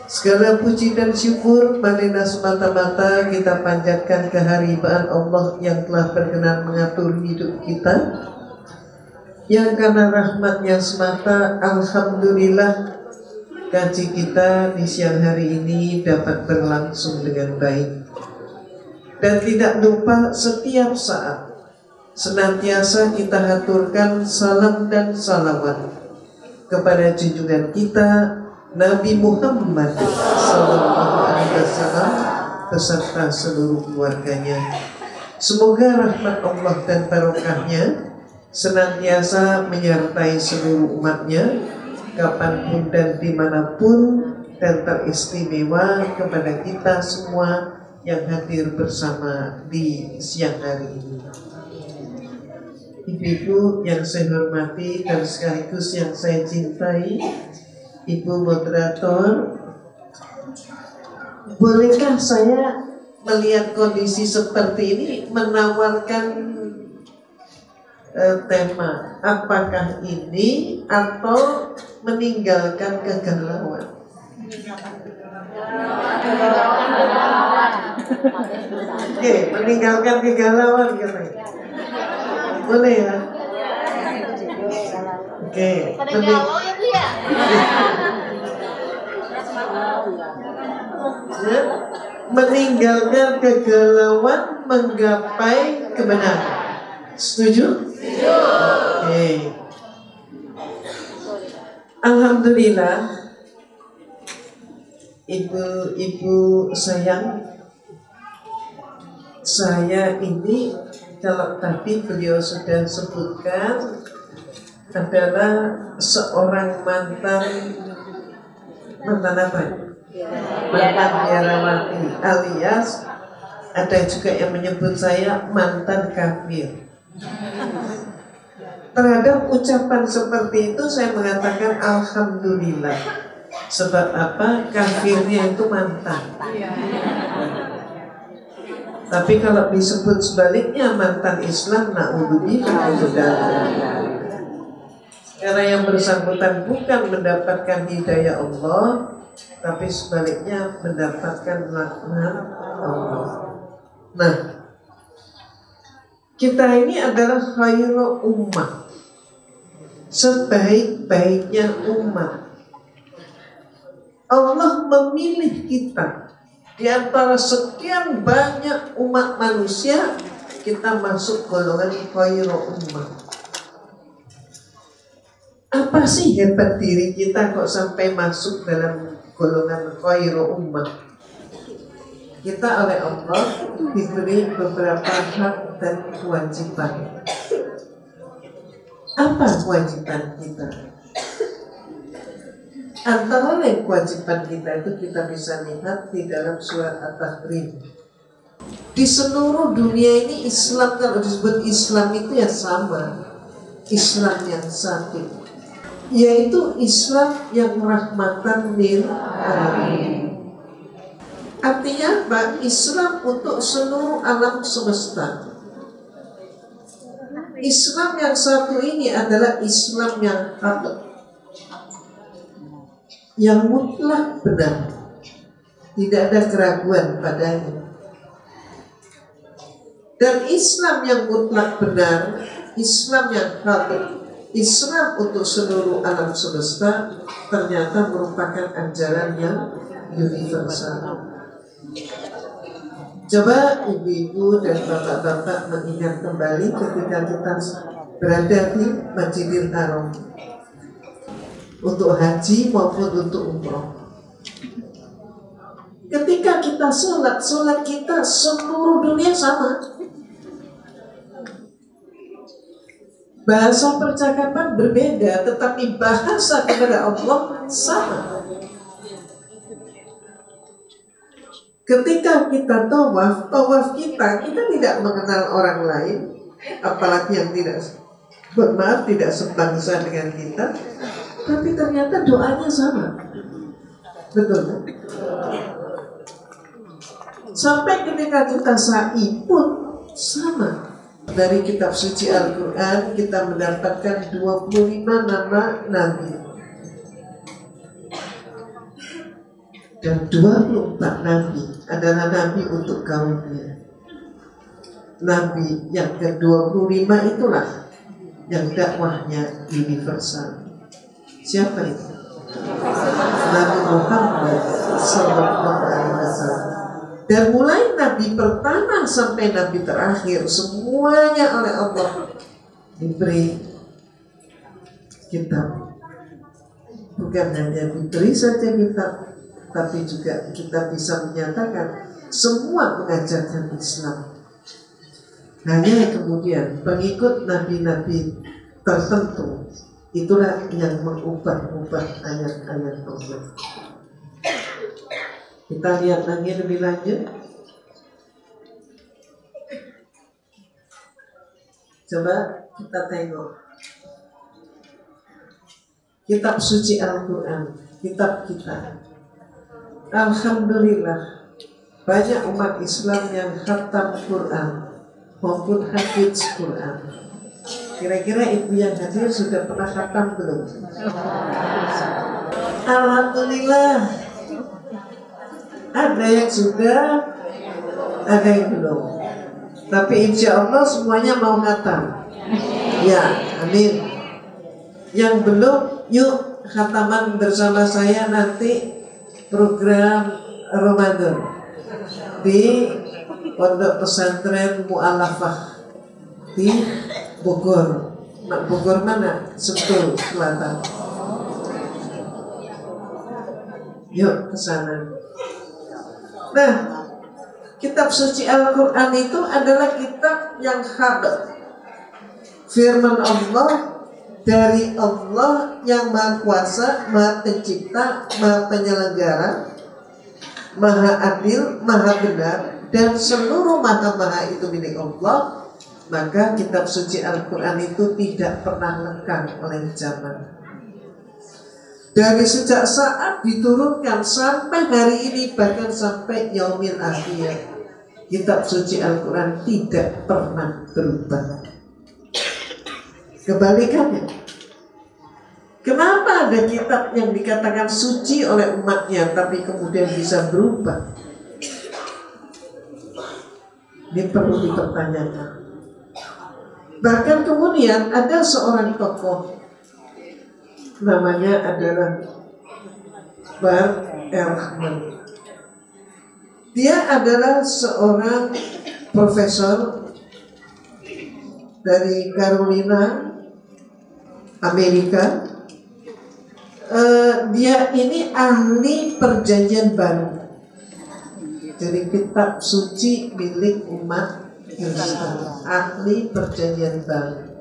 Segala puji dan syukur marilah semata-mata kita panjatkan keharibaan Allah yang telah berkenan mengatur hidup kita, yang karena rahmatnya semata, alhamdulillah kaji kita di siang hari ini dapat berlangsung dengan baik. Dan tidak lupa setiap saat senantiasa kita haturkan salam dan salawat kepada junjungan kita Nabi Muhammad SAW beserta seluruh keluarganya. Semoga rahmat Allah dan barokahnya senantiasa menyertai seluruh umatnya kapanpun dan dimanapun, dan teristimewa kepada kita semua yang hadir bersama di siang hari ini. Ibu-ibu yang saya hormati dan sekaligus yang saya cintai, Ibu moderator, bolehkah saya melihat kondisi seperti ini menawarkan tema apakah ini atau meninggalkan kegalauan? Oke, meninggalkan kegalauan katanya. Boleh ya? Oke. Ya, meninggalkan kegalauan menggapai kebenaran. Setuju? Setuju. Oke. Alhamdulillah, ibu-ibu sayang, saya ini kalau tadi beliau sudah sebutkan adalah seorang mantan apa? Mantan biarawati, alias ada juga yang menyebut saya mantan kafir. Terhadap ucapan seperti itu saya mengatakan alhamdulillah. Sebab apa? Kafirnya itu mantan. Tapi kalau disebut sebaliknya mantan Islam, na'udzubillah. Karena yang bersangkutan bukan mendapatkan hidayah Allah, tapi sebaliknya mendapatkan laknat Allah. Nah, kita ini adalah khairu ummah, sebaik-baiknya umat. Allah memilih kita di antara sekian banyak umat manusia, kita masuk golongan khairu ummah. Apa sih hebat diri kita kok sampai masuk dalam golongan khairu ummah? Kita oleh Allah diberi beberapa hak dan kewajiban. Apa kewajiban kita? Antara lain kewajiban kita itu kita bisa lihat di dalam surat At-Tahrim. Di seluruh dunia ini Islam, kalau disebut Islam itu ya sama, Islam yang satu, yaitu Islam yang rahmatan lil alamin. Artinya apa? Islam untuk seluruh alam semesta. Islam yang satu ini adalah Islam yang hak, yang mutlak benar, tidak ada keraguan padanya. Dan Islam yang mutlak benar, Islam yang hak, Islam untuk seluruh alam semesta ternyata merupakan ajaran yang universal. Coba ibu-ibu dan bapak-bapak mengingat kembali ketika kita berada di Masjidil Haram untuk haji maupun untuk umroh. Ketika kita sholat kita seluruh dunia sama. Bahasa percakapan berbeda, tetapi bahasa kepada Allah sama. Ketika kita tawaf kita tidak mengenal orang lain, apalagi yang tidak sebangsa dengan kita, tapi ternyata doanya sama. Betul? Sampai ketika kita sa'i pun sama. Dari kitab suci Al-Quran kita mendapatkan 25 nama Nabi. Dan 24 nabi adalah nabi untuk kaumnya. Nabi yang ke-25 itulah yang dakwahnya universal. Siapa itu? Nabi Muhammad sallallahu alaihi wasallam. Dan mulai nabi pertama sampai nabi terakhir, semuanya oleh Allah diberi kitab. Bukan hanya diberi saja kitab, tapi juga kita bisa menyatakan semua mengajarkan Islam. Hanya kemudian pengikut nabi-nabi tertentu itulah yang mengubah-ubah ayat-ayat Allah. Kita lihat lagi lebih lanjut. Coba kita tengok kitab suci Al-Quran, kitab kita. Alhamdulillah, banyak umat Islam yang khatam Quran maupun hafiz Quran. Kira-kira ibu yang hadir sudah pernah khatam belum? Alhamdulillah, ada yang sudah, ada yang belum. Tapi insya Allah semuanya mau khatam. Ya, amin. Yang belum, yuk khataman bersama saya nanti program Ramadan di Pondok Pesantren Mu'alafah di Bogor. Bogor mana? Sentul Selatan. Yuk ke sana. Nah, kitab suci Al-Quran itu adalah kitab yang hak, firman Allah dari Allah yang Maha Kuasa, Maha Pencipta, Maha Penyelenggara, Maha Adil, Maha Benar, dan seluruh maha-maha itu milik Allah. Maka kitab suci Al-Quran itu tidak pernah lekang oleh zaman. Dari sejak saat diturunkan sampai hari ini, bahkan sampai yaumil akhir, kitab suci Al-Quran tidak pernah berubah. Kebalikannya, kenapa ada kitab yang dikatakan suci oleh umatnya tapi kemudian bisa berubah? Ini perlu dipertanyakan. Bahkan kemudian ada seorang tokoh, namanya adalah Bar Ehrman. Dia adalah seorang profesor dari Carolina, Amerika. Dia ini ahli perjanjian baru. Jadi kitab suci milik umat Islam, ahli perjanjian baru.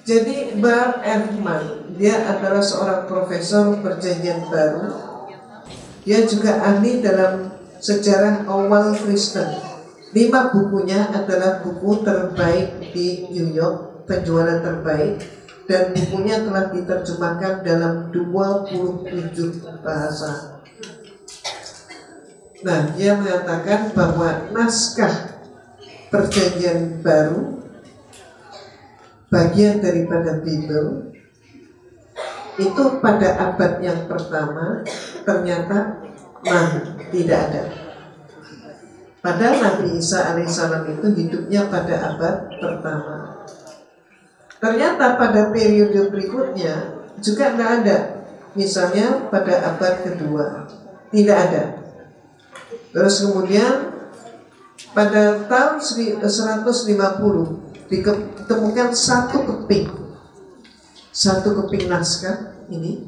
Jadi Bar Ehrman, dia adalah seorang profesor perjanjian baru. Dia juga ahli dalam sejarah awal Kristen. 5 bukunya adalah buku terbaik di New York, penjualan terbaik. Dan bukunya telah diterjemahkan dalam 27 bahasa. Nah, dia mengatakan bahwa naskah perjanjian baru, bagian daripada Bible, itu pada abad yang pertama ternyata tidak ada. Padahal Nabi Isa alaihissalam itu hidupnya pada abad pertama. Ternyata pada periode berikutnya juga tidak ada. Misalnya pada abad kedua tidak ada. Terus kemudian pada tahun 150 ditemukan satu keping naskah ini.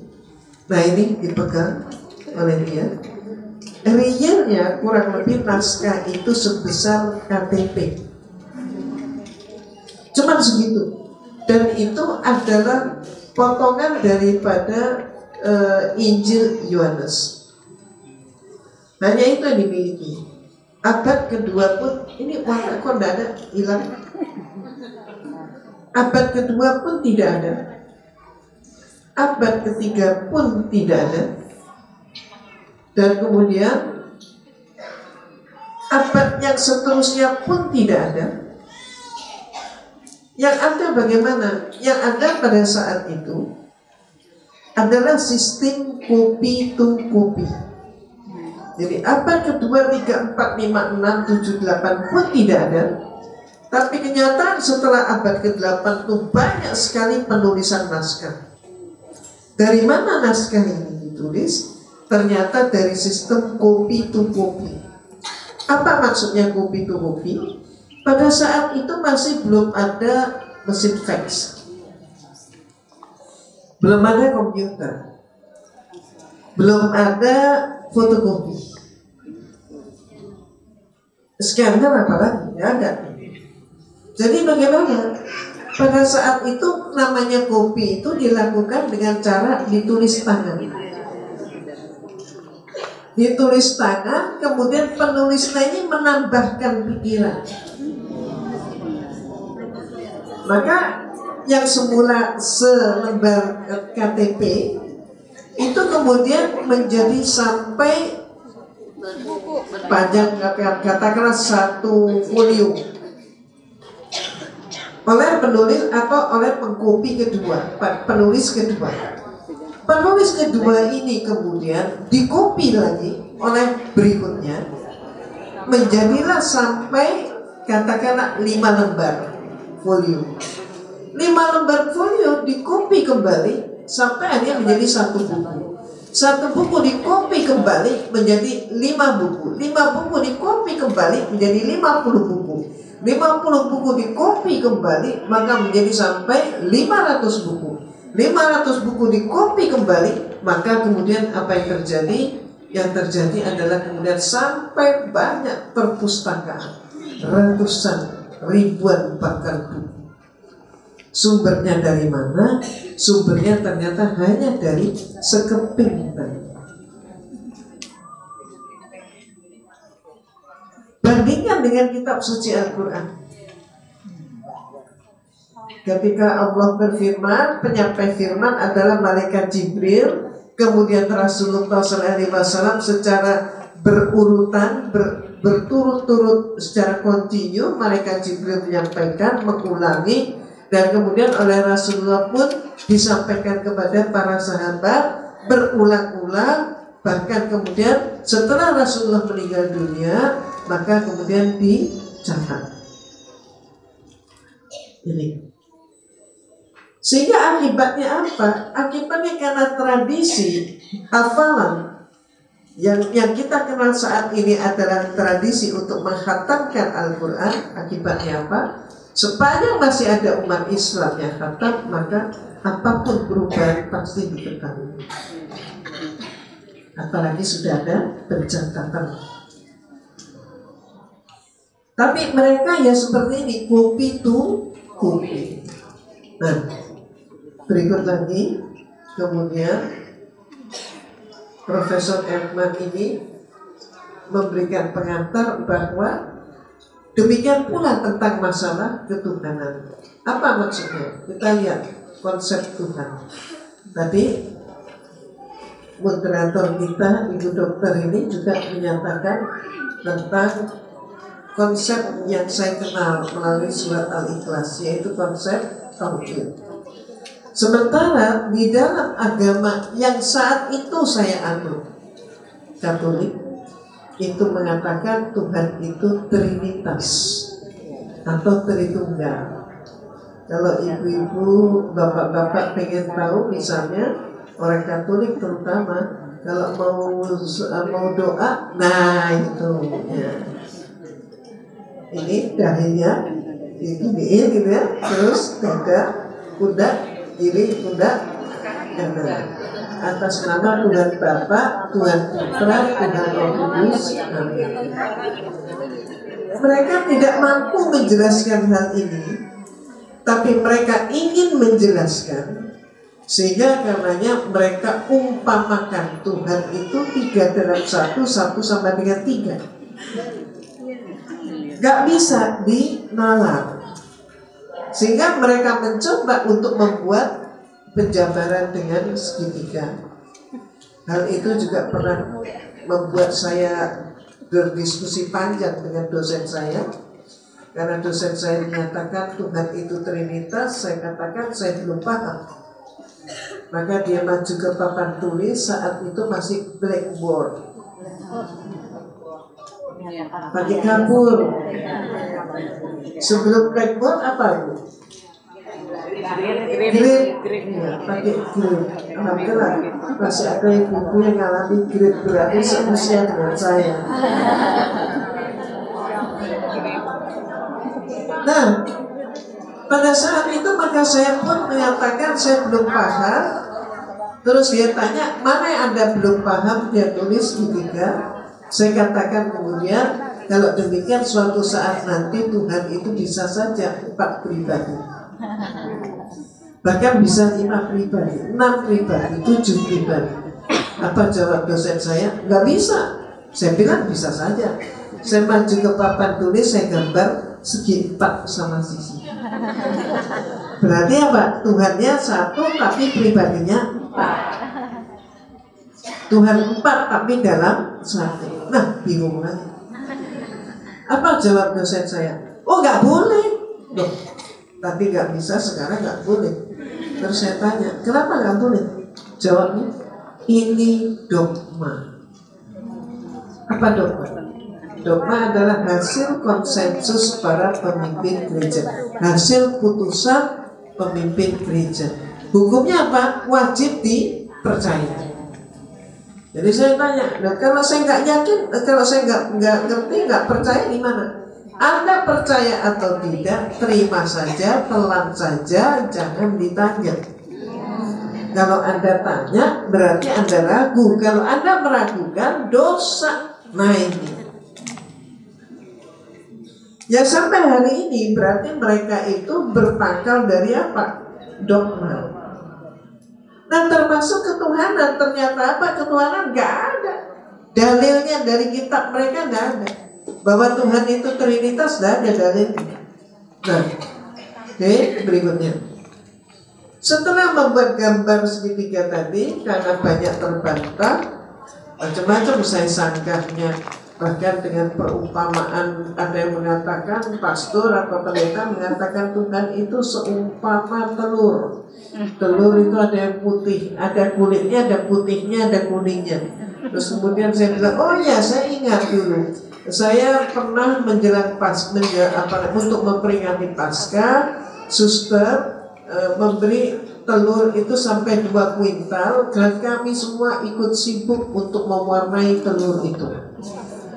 Nah, ini dipegang oleh dia. Realnya kurang lebih naskah itu sebesar KTP. Cuman segitu. Dan itu adalah potongan daripada Injil Yohanes. Hanya itu yang dimiliki. Abad kedua pun ini warna kok tidak ada, hilang. Abad kedua pun tidak ada. Abad ketiga pun tidak ada. Dan kemudian abad yang seterusnya pun tidak ada. Yang ada bagaimana? Yang ada pada saat itu adalah sistem copy to copy. Jadi abad kedua, 3, 4, 5, 6, 7, 8 pun tidak ada. Tapi kenyataan setelah abad ke-8 itu banyak sekali penulisan naskah. Dari mana naskah ini ditulis? Ternyata dari sistem copy to copy. Apa maksudnya copy to copy? Pada saat itu masih belum ada mesin fax, belum ada komputer, belum ada fotokopi. Scanner apalagi nggak ada. Jadi bagaimana? Pada saat itu namanya kopi itu dilakukan dengan cara ditulis tangan. Ditulis tangan, kemudian penulisnya ini menambahkan pikiran. Maka yang semula selembar KTP itu kemudian menjadi sampai panjang, katakanlah 1 folio oleh penulis atau oleh pengkopi kedua, penulis kedua. Penulis kedua ini kemudian dikopi lagi oleh berikutnya, menjadilah sampai katakanlah 5 lembar folio. 5 lembar folio dikopi kembali sampai akhirnya menjadi 1 buku. 1 buku dikopi kembali menjadi 5 buku. 5 buku dikopi kembali menjadi 50 buku. 50 buku dikopi kembali maka menjadi sampai 500 buku. 500 buku dikopi kembali, maka kemudian apa yang terjadi? Yang terjadi adalah kemudian sampai banyak perpustakaan, ratusan, ribuan bahkan buku. Sumbernya dari mana? Sumbernya ternyata hanya dari sekeping tadi. Bandingkan dengan kitab suci Al-Quran. Ketika Allah berfirman, penyampai firman adalah malaikat Jibril, kemudian Rasulullah SAW secara berurutan, berturut-turut secara kontinu, malaikat Jibril menyampaikan, mengulangi, dan kemudian oleh Rasulullah pun disampaikan kepada para sahabat berulang-ulang. Bahkan kemudian setelah Rasulullah meninggal dunia, maka kemudian dicatat. Ini. Sehingga akibatnya apa? Akibatnya karena tradisi hafalan yang kita kenal saat ini adalah tradisi untuk menghatamkan Al-Quran. Akibatnya apa? Sepanjang masih ada umat Islam yang khatam, maka apapun perubahan pasti diketahui. Apalagi sudah ada pencatatan. Tapi mereka ya seperti ini, copy to copy. Nah, berikut lagi, kemudian Profesor Ekman ini memberikan pengantar bahwa demikian pula tentang masalah ketuhanan. Apa maksudnya? Kita lihat konsep Tuhan. Tadi moderator kita, Ibu Dokter ini juga menyatakan tentang konsep yang saya kenal melalui surat Al-Ikhlas, yaitu konsep tauhid. Sementara di dalam agama yang saat itu saya anut, Katolik, itu mengatakan Tuhan itu Trinitas atau Tritunggal. Kalau ibu-ibu, bapak-bapak pengen tahu, misalnya orang Katolik terutama, kalau mau doa, nah itu ya. Ini dahinya, ini gitu ya, terus dada, pundak, kiri, pundak, kanan. Atas nama Tuhan Bapa, Tuhan Putra, Tuhan Roh Kudus. Amin. Mereka tidak mampu menjelaskan hal ini, tapi mereka ingin menjelaskan, sehingga karenanya mereka umpamakan Tuhan itu 3 dalam 1, 1 sama dengan 3. Gak bisa dinalar. Sehingga mereka mencoba untuk membuat penjabaran dengan segitiga. Hal itu juga pernah membuat saya berdiskusi panjang dengan dosen saya. Karena dosen saya menyatakan Tuhan itu Trinitas, saya katakan saya belum paham. Maka dia maju ke papan tulis, saat itu masih blackboard. Pakai kapur. Sebelum blackboard apa Bu? Grade. Ya, pakai grade. Alhamdulillah masih ada ibu yang ngalami grade, berarti seusia dengan saya. Nah, pada saat itu maka saya pun menyatakan saya belum paham. Terus dia tanya, mana yang Anda belum paham? Dia tulis ketiga. Saya katakan kemudian, kalau demikian suatu saat nanti Tuhan itu bisa saja 4 pribadi, bahkan bisa 5 pribadi, 6 pribadi, 7 pribadi. Apa jawab dosen saya? Nggak bisa. Saya bilang bisa saja. Saya maju ke papan tulis, saya gambar segi 4 sama sisi. Berarti apa? Tuhannya 1 tapi pribadinya 4. Tuhan 4 tapi dalam 1. Nah, bingung lagi. Apa jawab dosen saya? Oh, nggak boleh. Loh, tadi nggak bisa, sekarang nggak boleh. Terus saya tanya, kenapa nggak boleh? Jawabnya, ini dogma. Apa dogma? Dogma adalah hasil konsensus para pemimpin gereja, hasil putusan pemimpin gereja. Hukumnya apa? Wajib dipercaya. Jadi saya tanya, nah kalau saya nggak yakin, kalau saya nggak ngerti, nggak percaya gimana? Anda percaya atau tidak, terima saja, telan saja, jangan ditanya. Kalau Anda tanya, berarti Anda ragu. Kalau Anda meragukan, dosa. Nah ini. Ya sampai hari ini berarti mereka itu berpangkal dari apa? Dogma. Nah termasuk ketuhanan, ternyata apa? Ketuhanan nggak ada. Dalilnya dari kitab mereka nggak ada. Bahwa Tuhan itu Trinitas nggak ada dalilnya. Nah, oke, berikutnya. Setelah membuat gambar segitiga tadi, karena banyak terbantah, macam-macam saya sanggahnya. Bahkan dengan perumpamaan, ada yang mengatakan, pastor atau pendeta mengatakan Tuhan itu seumpama telur. Telur itu ada yang putih, ada kulitnya, ada putihnya, ada kuningnya. Terus kemudian saya bilang, oh ya saya ingat dulu, saya pernah menjelang untuk memperingati Paskah, suster memberi telur itu sampai 2 kuintal, dan kami semua ikut sibuk untuk mewarnai telur itu.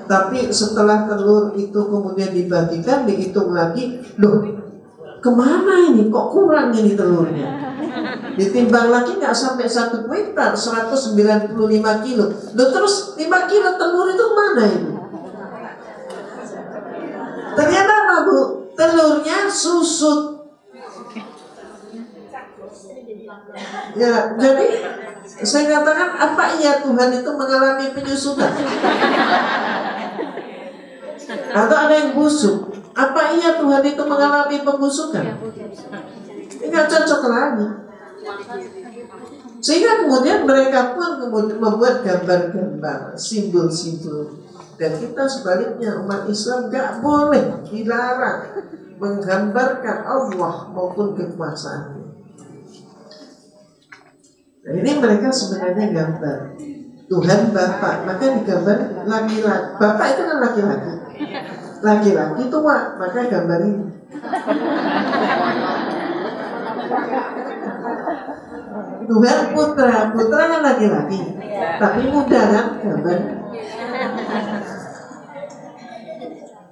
Tapi setelah telur itu kemudian dibagikan, dihitung lagi, loh kemana ini? Kok kurang ini telurnya? Ditimbang lagi nggak sampai 1 kuintal, 195 kilo. Loh terus 5 kilo telur itu mana itu? Ternyata apa Bu? Telurnya susut. Ya, jadi saya katakan, apa iya Tuhan itu mengalami penyusutan? Atau ada yang busuk? Apa iya Tuhan itu mengalami pembusukan? Nggak cocok lagi. Sehingga kemudian mereka pun membuat gambar-gambar, simbol-simbol. Dan kita sebaliknya, umat Islam nggak boleh, dilarang menggambarkan Allah maupun kekuasaannya. Nah, ini mereka sebenarnya gambar Tuhan Bapa, maka digambar laki-laki. Bapak itu kan laki-laki. Laki-laki tua, maka gambar ini. Tuhan putra, putra kan laki-laki, tapi muda kan gambar.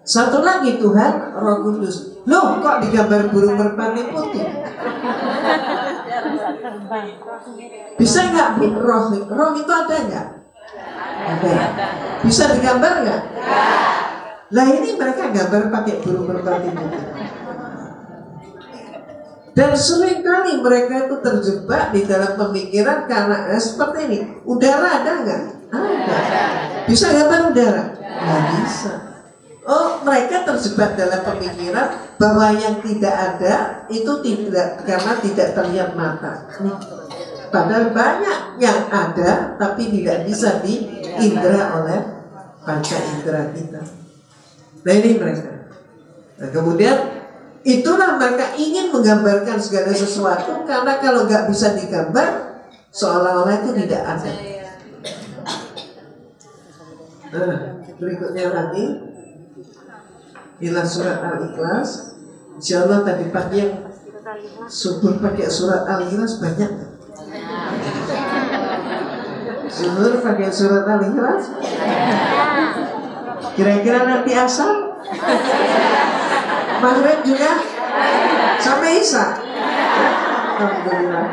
Satu lagi Tuhan Roh Kudus. Loh kok digambar burung merpati putih? Bisa nggak roh? Roh itu ada nggak? Ada. Bisa digambar nggak? Lah ini mereka gambar pakai burung merpati putih. Dan seringkali mereka itu terjebak di dalam pemikiran karena seperti ini. Udara ada nggak? Ada. Bisa gambar udara? Nggak bisa. Oh, mereka terjebak dalam pemikiran bahwa yang tidak ada itu tidak, karena tidak terlihat mata. Padahal banyak yang ada tapi tidak bisa diindra oleh panca indera kita. Nah ini mereka. Nah kemudian itulah mereka ingin menggambarkan segala sesuatu, karena kalau nggak bisa digambar seolah-olah itu tidak ada. Nah, berikutnya lagi ialah surat Al-Ikhlas. Insyaallah tadi pagi yang subuh pakai surat Al-Ikhlas banyak. Zuhur pakai surat Al-Ikhlas. Kira-kira nanti asar, maghrib juga, sampai isya. Alhamdulillah.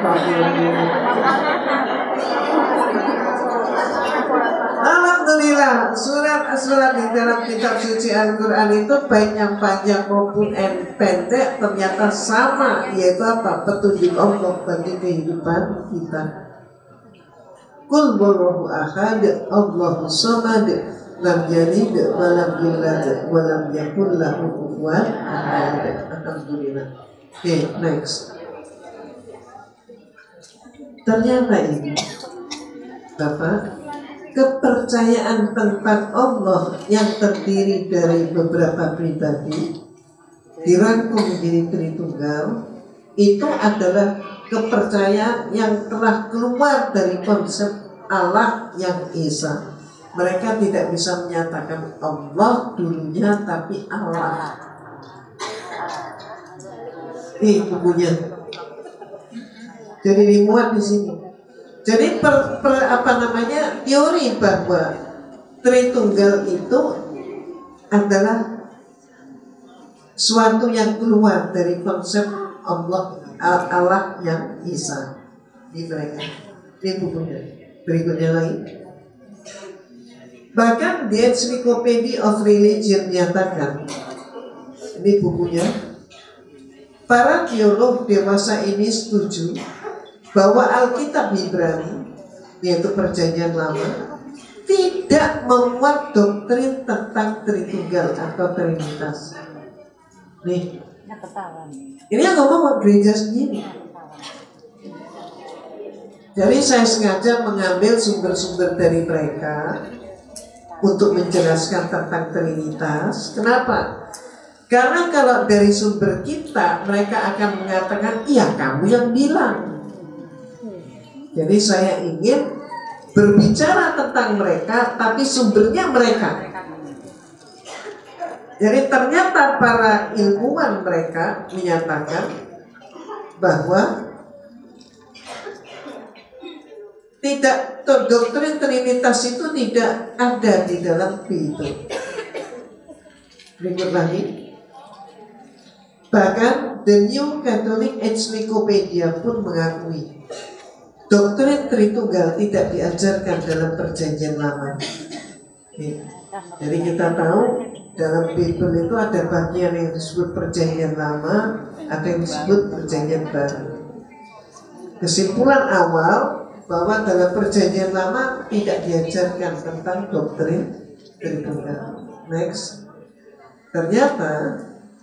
Alhamdulillah, surat-surat di dalam kitab suci Al-Quran itu baik yang panjang maupun pendek ternyata sama, yaitu apa? Petunjuk Allah bagi kehidupan kita. Qul huwallahu ahad, Allahus samad, lam yalid wa lam yulad wa lam yakul lahu kufuwan ahad. Alhamdulillah. Oke, next. Ternyata ini Bapak, kepercayaan tentang Allah yang terdiri dari beberapa pribadi dirangkum menjadi Tritunggal itu adalah kepercayaan yang telah keluar dari konsep Allah yang Esa. Mereka tidak bisa menyatakan Allah dulunya, tapi Allah. Ini bukunya. Jadi dimuat di sini. Jadi teori bahwa Tritunggal itu adalah suatu yang keluar dari konsep Allah yang Esa di mereka. Ini bukunya. Berikutnya lagi. Bahkan The Encyclopedia of Religion menyatakan, ini bukunya, para teolog dewasa ini setuju bahwa Alkitab Ibrani, yaitu Perjanjian Lama, tidak memuat doktrin tentang Tritunggal atau Trinitas. Nih, ini yang ngomong gereja sendiri. Jadi saya sengaja mengambil sumber-sumber dari mereka untuk menjelaskan tentang Trinitas. Kenapa? Karena kalau dari sumber kita, mereka akan mengatakan, iya kamu yang bilang. Jadi saya ingin berbicara tentang mereka, tapi sumbernya mereka. Jadi ternyata para ilmuwan mereka menyatakan bahwa doktrin Trinitas itu tidak ada di dalam Bible. Berikut lagi. Bahkan The New Catholic Encyclopedia pun mengakui doktrin Tritunggal tidak diajarkan dalam Perjanjian Lama. Jadi kita tahu dalam Bible itu ada bagian yang disebut Perjanjian Lama, ada yang disebut Perjanjian Baru. Kesimpulan awal bahwa dalam Perjanjian Lama tidak diajarkan tentang doktrin Tritunggal. Next. Ternyata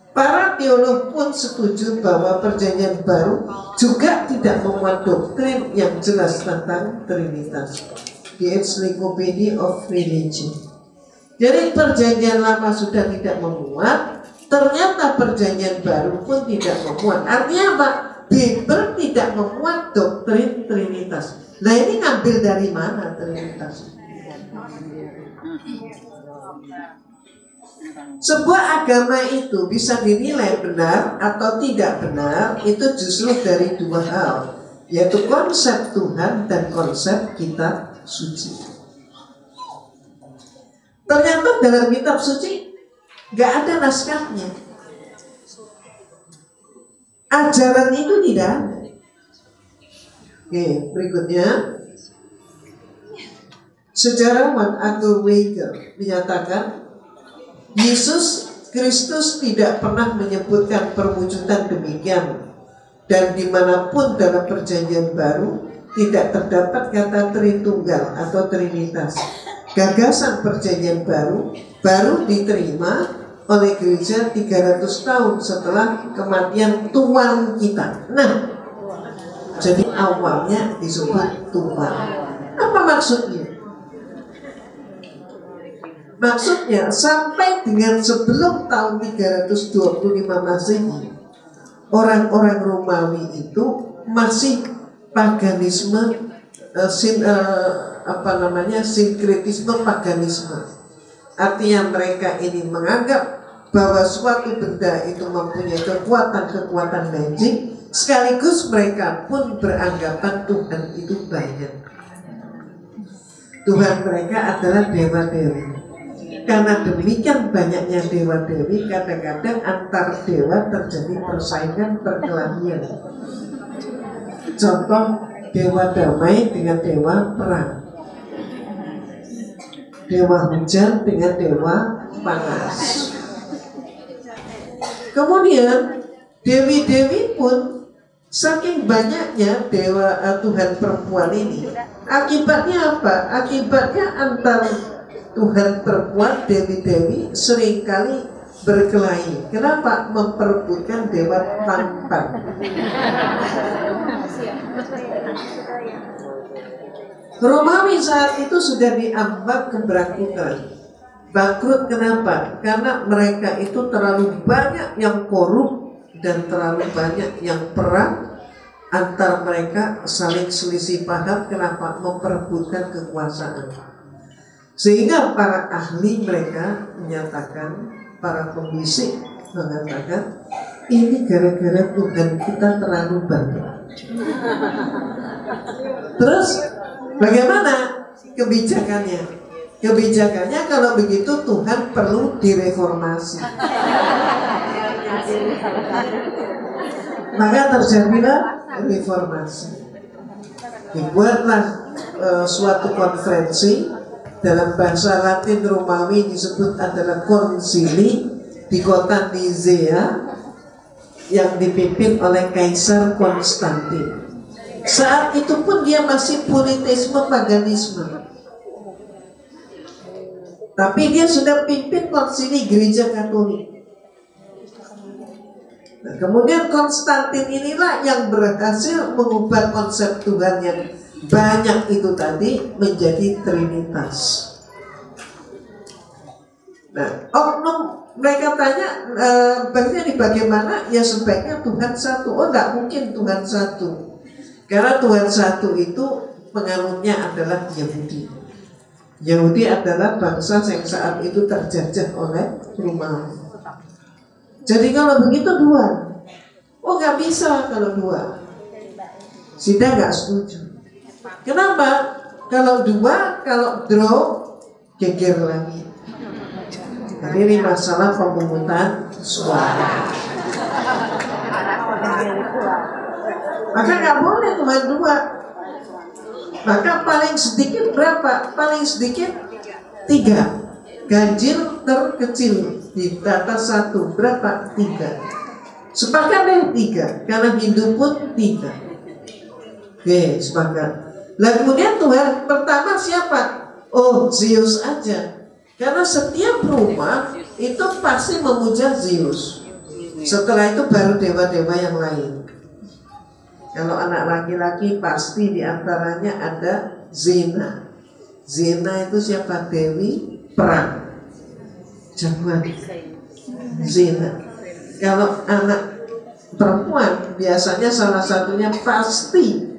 para teolog pun setuju bahwa Perjanjian Baru juga tidak memuat doktrin yang jelas tentang Trinitas. The Encyclopedia of Religion. Jadi Perjanjian Lama sudah tidak memuat, ternyata Perjanjian Baru pun tidak memuat. Artinya apa? Bible tidak memuat doktrin Trinitas. Nah ini ngambil dari mana Trinitas? Sebuah agama itu bisa dinilai benar atau tidak benar itu justru dari dua hal, yaitu konsep Tuhan dan konsep kitab suci. Ternyata dalam kitab suci gak ada naskahnya. Ajaran itu tidak ada. Oke, berikutnya sejarawan Arthur Weger menyatakan Yesus Kristus tidak pernah menyebutkan perwujudan demikian, dan dimanapun dalam Perjanjian Baru tidak terdapat kata Tritunggal atau Trinitas. Gagasan Perjanjian baru diterima oleh gereja 300 tahun setelah kematian Tuhan kita. Nah, jadi awalnya disebut Tuhan. Apa maksudnya? Maksudnya sampai dengan sebelum tahun 325 Masehi, orang-orang Romawi itu masih paganisme sinkretisme paganisme. Artinya mereka ini menganggap bahwa suatu benda itu mempunyai kekuatan magic, sekaligus mereka pun beranggapan Tuhan itu banyak. Tuhan mereka adalah dewa-dewi. Karena demikian banyaknya dewa-dewi, kadang-kadang antar dewa terjadi persaingan, perkelahian. Contoh, dewa damai dengan dewa perang, dewa hujan dengan dewa panas. Kemudian dewi-dewi pun saking banyaknya dewa Tuhan perempuan ini, akibatnya apa? Akibatnya antar Tuhan perempuan, dewi-dewi seringkali berkelahi. Kenapa? Memperebutkan dewa tampan. Romawi saat itu sudah diambang keberangkutan. Bangkrut kenapa? Karena mereka itu terlalu banyak yang korup dan terlalu banyak yang perang antar mereka, saling selisih paham. Kenapa? Memperebutkan kekuasaan. Sehingga para ahli mereka menyatakan, para pembisik mengatakan, ini gara-gara Tuhan kita terlalu banyak. Terus bagaimana kebijakannya? Kebijakannya kalau begitu Tuhan perlu direformasi. Maka terjadilah reformasi. Dibuatlah suatu konferensi. Dalam bahasa Latin Romawi disebut adalah konsili di kota Nicea yang dipimpin oleh Kaisar Konstantin. Saat itu pun dia masih politisme paganisme, tapi dia sudah pimpin konsili gereja Katolik. Nah, kemudian Konstantin inilah yang berhasil mengubah konsep Tuhan yang banyak itu tadi menjadi Trinitas. Nah, oknum mereka tanya, berarti bagaimana? Ya sebaiknya Tuhan satu. Oh, tidak mungkin Tuhan satu, karena Tuhan satu itu penganutnya adalah Yahudi. Yahudi adalah bangsa yang saat itu terjajah oleh Romawi. Jadi kalau begitu dua. Oh, nggak bisa kalau dua. Sida nggak setuju. Kenapa? Kalau dua, kalau draw, geger lagi. Jadi ini masalah pemungutan suara. Maka nggak boleh cuma dua. Maka paling sedikit berapa? Paling sedikit 3. Ganjil terkecil di atas 1 berapa? 3. Sepakat deh 3, karena Hindu pun 3. Oke, sepakat. Nah, kemudian Tuhan pertama siapa? Oh, Zeus aja. Karena setiap rumah itu pasti memuja Zeus. Setelah itu baru dewa-dewa yang lain. Kalau anak laki-laki pasti diantaranya ada Zena. Zena itu siapa? Dewi perang, jagoan. Zena. Kalau anak perempuan biasanya salah satunya pasti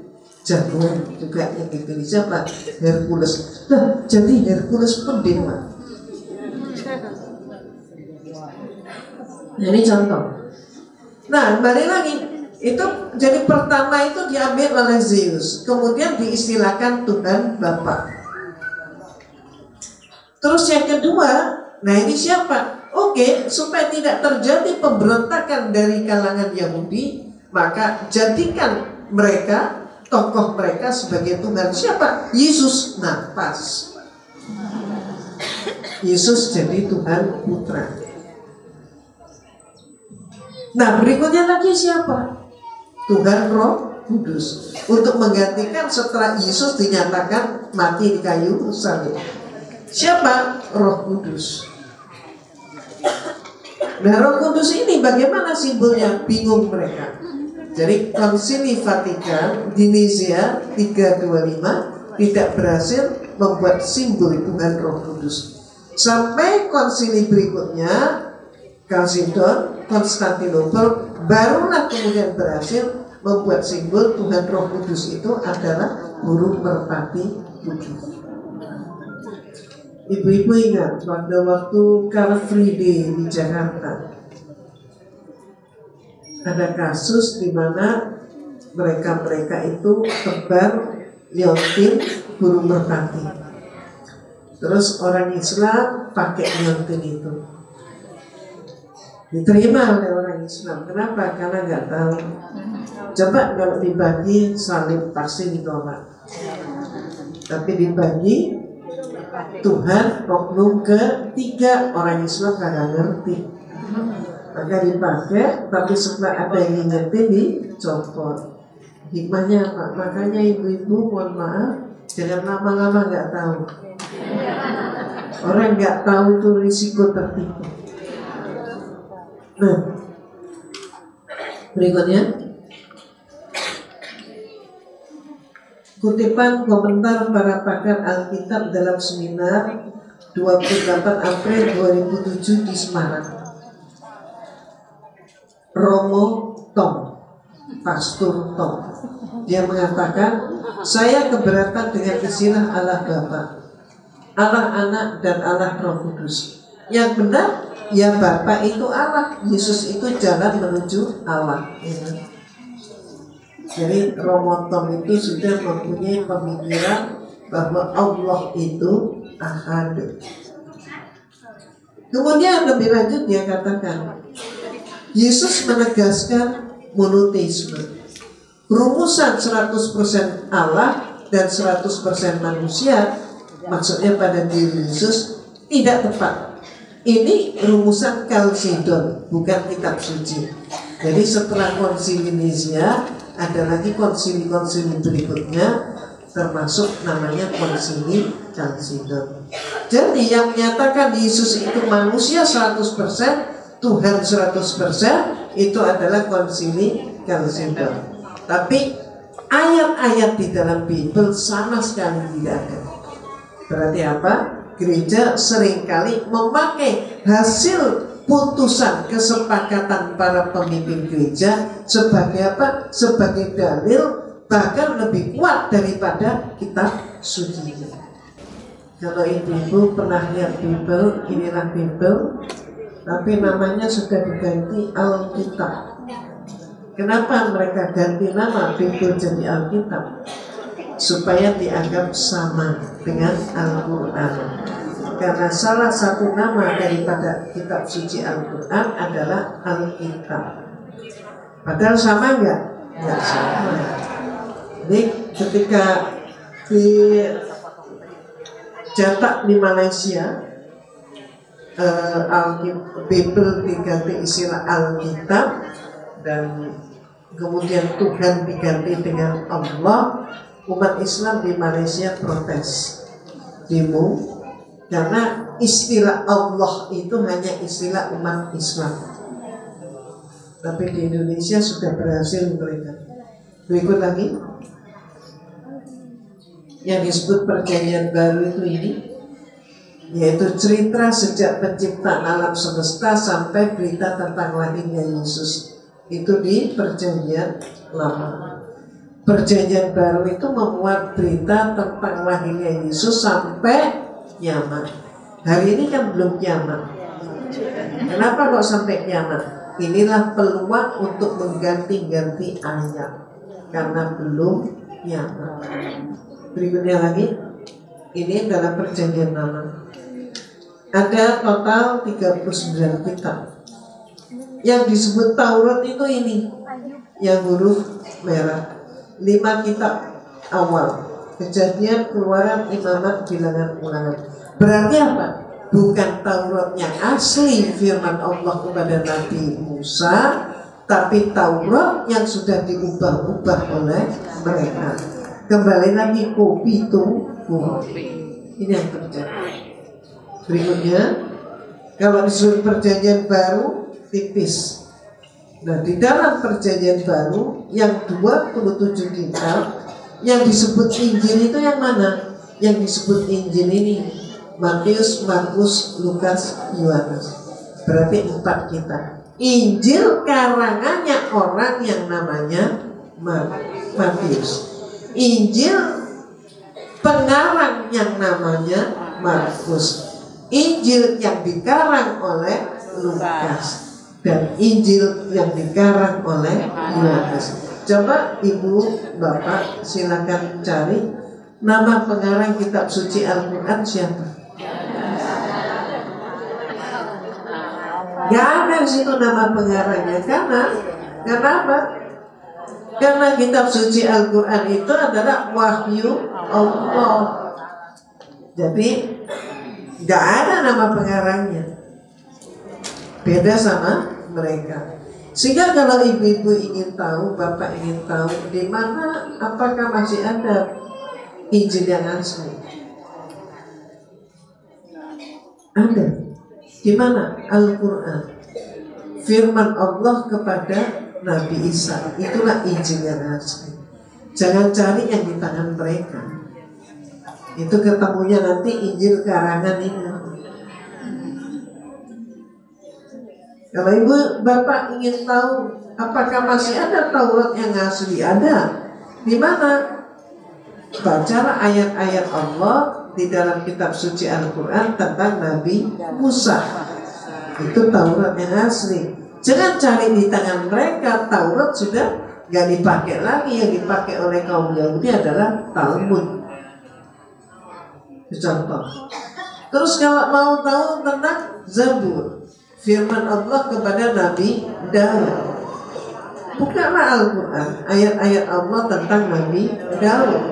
jagoan juga yang dipilih siapa? Hercules. Nah, jadi Hercules pun dewa. Ini contoh. Nah, balik lagi. Itu jadi pertama itu diambil oleh Zeus, kemudian diistilahkan Tuhan Bapa. Terus yang kedua, nah ini siapa? Oke, supaya tidak terjadi pemberontakan dari kalangan Yahudi, maka jadikan mereka, tokoh mereka sebagai Tuhan. Siapa? Yesus. Nah, pas. Yesus jadi Tuhan Putra. Nah, berikutnya lagi siapa? Tuhan Roh Kudus, untuk menggantikan setelah Yesus dinyatakan mati di kayu salib. Siapa? Roh Kudus. Nah, Roh Kudus ini bagaimana simbolnya? Bingung mereka. Jadi Konsili Vatikan di Nicea 325 tidak berhasil membuat simbol Tuhan Roh Kudus. Sampai konsili berikutnya, Chalcedon, Konstantinopel, barulah kemudian berhasil membuat simbol Tuhan Roh Kudus itu adalah burung merpati putih. Ibu-ibu ingat waktu Car Free Day di Jakarta, ada kasus di mana mereka itu tebar liontin burung merpati. Terus orang Islam pakai liontin itu, diterima oleh orang Islam. Kenapa? Karena nggak tahu. Coba kalau dibagi salib pasti ditolak. Tapi dibagi Tuhan oknum ketiga, orang Islam kagak ngerti, maka dipakai. Tapi setelah ada yang ngerti dicopot. Hikmahnya apa? Makanya ibu-ibu mohon maaf, jangan lama-lama nggak tahu. Orang nggak tahu itu risiko tertipu. Nah, berikutnya kutipan komentar para pakar Alkitab dalam seminar 28 April 2007 di Semarang. Romo Tom, Pastor Tom, dia mengatakan, saya keberatan dengan istilah Allah Bapa, Allah Anak, dan Allah Roh Kudus. Yang benar, ya Bapa itu Allah, Yesus itu jalan menuju Allah. Jadi Romo Tom itu sudah mempunyai pemikiran bahwa Allah itu ahad. Kemudian lebih lanjut dia katakan, Yesus menegaskan monoteisme. Rumusan 100% Allah dan 100% manusia, maksudnya pada diri Yesus, tidak tepat. Ini rumusan Chalcedon, bukan kitab suci. Jadi setelah konsili Nicea ada lagi konsili-konsili berikutnya, termasuk namanya konsili Chalcedon. Jadi yang menyatakan Yesus itu manusia 100%, Tuhan 100%, itu adalah konsili Chalcedon. Tapi ayat-ayat di dalam Bible sama sekali tidak ada. Berarti apa? Gereja seringkali memakai hasil putusan kesepakatan para pemimpin gereja sebagai apa? Sebagai dalil, bahkan lebih kuat daripada kitab suci. Kalau ibu-ibu pernah lihat Bible, inilah Bible, tapi namanya sudah diganti Alkitab. Kenapa mereka ganti nama Bible jadi Alkitab? Supaya dianggap sama dengan Al-Quran. Karena salah satu nama daripada kitab suci Al-Quran adalah Alkitab. Padahal sama enggak? Enggak sama. Ini ketika dicetak di Malaysia, Bible diganti istilah Alkitab, dan kemudian Tuhan diganti dengan Allah. Umat Islam di Malaysia protes, demo, karena istilah Allah itu hanya istilah umat Islam. Tapi di Indonesia sudah berhasil mereka. Berikut lagi, yang disebut perjanjian baru itu ini, yaitu cerita sejak penciptaan alam semesta sampai berita tentang lahirnya Yesus. Itu di perjanjian lama. Perjanjian baru itu memuat berita tentang lahirnya Yesus sampai kiamat. Hari ini kan belum kiamat. Kenapa kok sampai kiamat? Inilah peluang untuk mengganti-ganti ayat, karena belum kiamat. Berikutnya lagi, ini dalam perjanjian lama. Ada total 39 kitab. Yang disebut Taurat itu ini, yang huruf merah. 5 kitab awal, Kejadian, Keluaran, Imamat, Bilangan, Ulangan. Berarti apa? Bukan Taurat yang asli firman Allah kepada Nabi Musa, tapi Taurat yang sudah diubah-ubah oleh mereka. Kembali lagi kopi itu kopi. Ini yang terjadi. Berikutnya, kalau disebut perjanjian baru, tipis. Nah, di dalam perjanjian baru yang 27 kitab, yang disebut Injil itu yang mana? Yang disebut Injil ini Matius, Markus, Lukas, Yohanes. Berarti 4 kitab. Injil karangannya orang yang namanya Matius. Injil pengarang yang namanya Markus. Injil yang dikarang oleh Lukas dan Injil yang dikarang oleh Yohanes. Coba ibu bapak silakan cari nama pengarang kitab suci Al-Quran siapa? Gak ada di situ nama pengarangnya. Kenapa? Karena kitab suci Al-Quran itu adalah wahyu Allah. Jadi gak ada nama pengarangnya. Beda sama mereka. Sehingga kalau ibu-ibu ingin tahu, bapak ingin tahu di mana, apakah masih ada Injil yang asli? Ada. Di mana? Al-Quran. Firman Allah kepada Nabi Isa. Itulah Injil yang asli. Jangan cari yang di tangan mereka. Itu ketemunya nanti Injil karangan ini. Kalau ibu bapak ingin tahu apakah masih ada Taurat yang asli, ada. Di mana? Bacalah ayat-ayat Allah di dalam kitab suci Al-Quran tentang Nabi Musa. Itu Taurat yang asli. Jangan cari di tangan mereka. Taurat sudah gak dipakai lagi. Yang dipakai oleh kaum Yahudi adalah Talmud. Contoh. Terus kalau mau tahu tentang Zabur, firman Allah kepada Nabi Daud, bukalah Al-Quran, ayat-ayat Allah tentang Nabi Daud.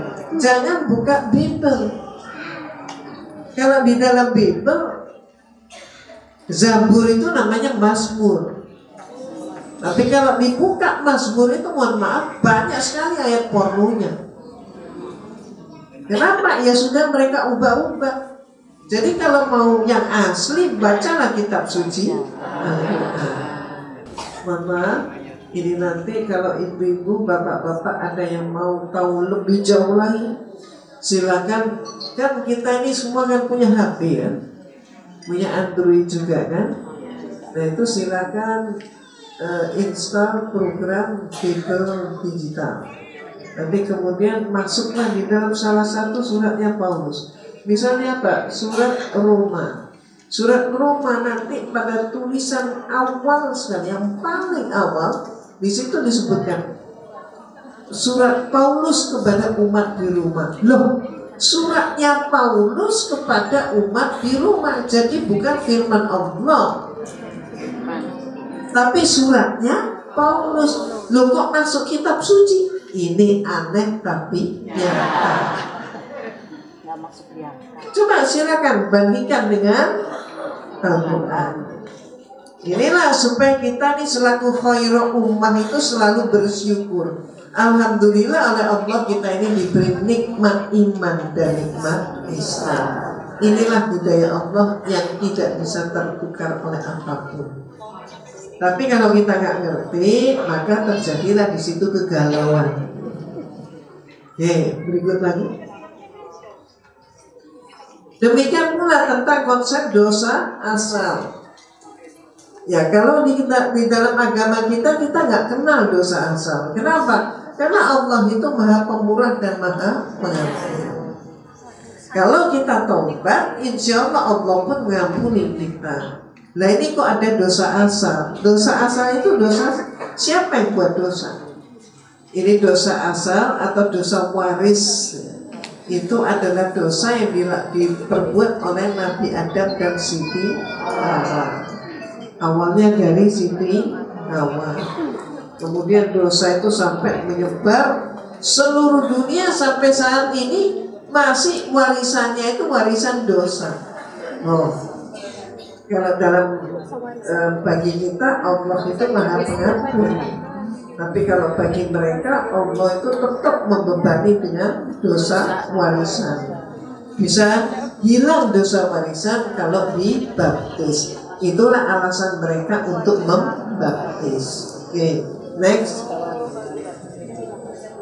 Jangan buka Bible. Kalau di dalam Bible, Zabur itu namanya Mazmur. Tapi kalau dibuka Mazmur itu, mohon maaf, banyak sekali ayat pornonya. Kenapa? Ya sudah mereka ubah-ubah. Jadi kalau mau yang asli, bacalah kitab suci. Mama, ini nanti kalau ibu-ibu, bapak-bapak ada yang mau tahu lebih jauh lagi, silakan. Kan kita ini semua kan punya HP kan, punya Android juga kan. Nah itu silakan install program Bible digital. Nanti kemudian masuklah di dalam salah satu suratnya Paulus. Misalnya apa? Surat Roma. Surat Roma nanti pada tulisan awal sekali, yang paling awal, di situ disebutkan surat Paulus kepada umat di Roma. Loh, suratnya Paulus kepada umat di Roma. Jadi bukan firman Allah, tapi suratnya Paulus. Loh kok masuk kitab suci? Ini aneh tapi nyata. Coba silakan bandingkan dengan Al-Quran. Inilah supaya kita nih selaku khairul ummah itu selalu bersyukur. Alhamdulillah oleh Allah kita ini diberi nikmat iman dan nikmat Islam. Inilah hidayah Allah yang tidak bisa tertukar oleh apapun. Tapi kalau kita nggak ngerti, maka terjadilah di situ kegalauan. Berikut lagi. Demikian pula tentang konsep dosa asal. Ya kalau di dalam agama kita nggak kenal dosa asal. Kenapa? Karena Allah itu Maha Pemurah dan Maha Pengampun. Kalau kita taubat, insya Allah Allah pun mengampuni kita. Nah ini kok ada dosa asal? Dosa asal itu dosa, siapa yang buat dosa? Ini dosa asal atau dosa waris. Itu adalah dosa yang diperbuat oleh Nabi Adam dan Siti Hawa. Awalnya dari Siti Hawa. Kemudian dosa itu sampai menyebar seluruh dunia sampai saat ini masih warisannya itu warisan dosa. Kalau dalam bagi kita Allah itu Maha Pengampun. Tapi kalau bagi mereka Allah itu tetap membebani dengan dosa warisan. Bisa hilang dosa warisan kalau dibaptis. Itulah alasan mereka untuk membaptis. Oke, next.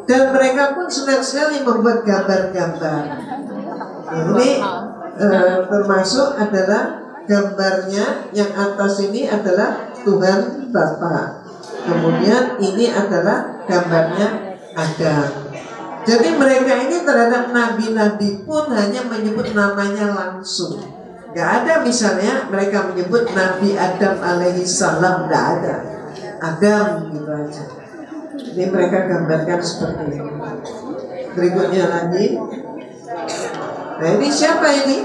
Dan mereka pun senang sekali membuat gambar-gambar. Ini termasuk adalah gambarnya yang atas ini adalah Tuhan Bapa. Kemudian ini adalah gambarnya Adam. Jadi mereka ini terhadap nabi-nabi pun hanya menyebut namanya langsung. Gak ada misalnya mereka menyebut Nabi Adam alaihi salam, gak ada. Adam gitu aja. Ini mereka gambarkan seperti ini. Berikutnya lagi. Nah ini siapa ini?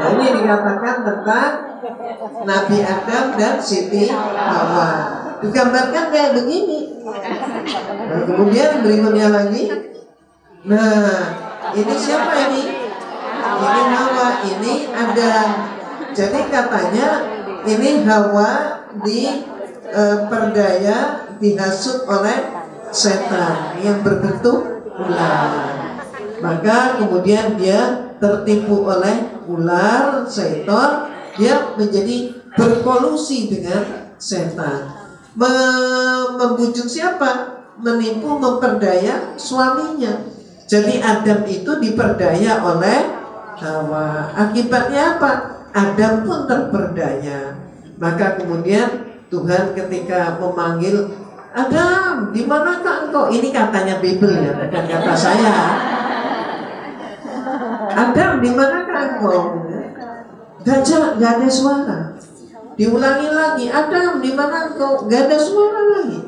Nah ini dikatakan tentang Nabi Adam dan Siti Hawa. Digambarkan kayak begini. Nah, kemudian berikutnya lagi. Nah ini siapa ini? Ini Hawa, ini Adam. Jadi katanya ini Hawa diperdaya, dihasut oleh setan yang berbentuk ular. Maka kemudian dia tertipu oleh ular, setan, dia menjadi berkolusi dengan setan. Membujuk siapa? Menipu, memperdaya suaminya. Jadi Adam itu diperdaya oleh Hawa. Akibatnya apa? Adam pun terperdaya. Maka kemudian Tuhan ketika memanggil Adam, di manakah engkau? Ini katanya Bible ya, bukan kata saya. Adam, di manakah engkau? Gak ada suara. Diulangi lagi, Adam, di mana engkau? Gak ada suara lagi.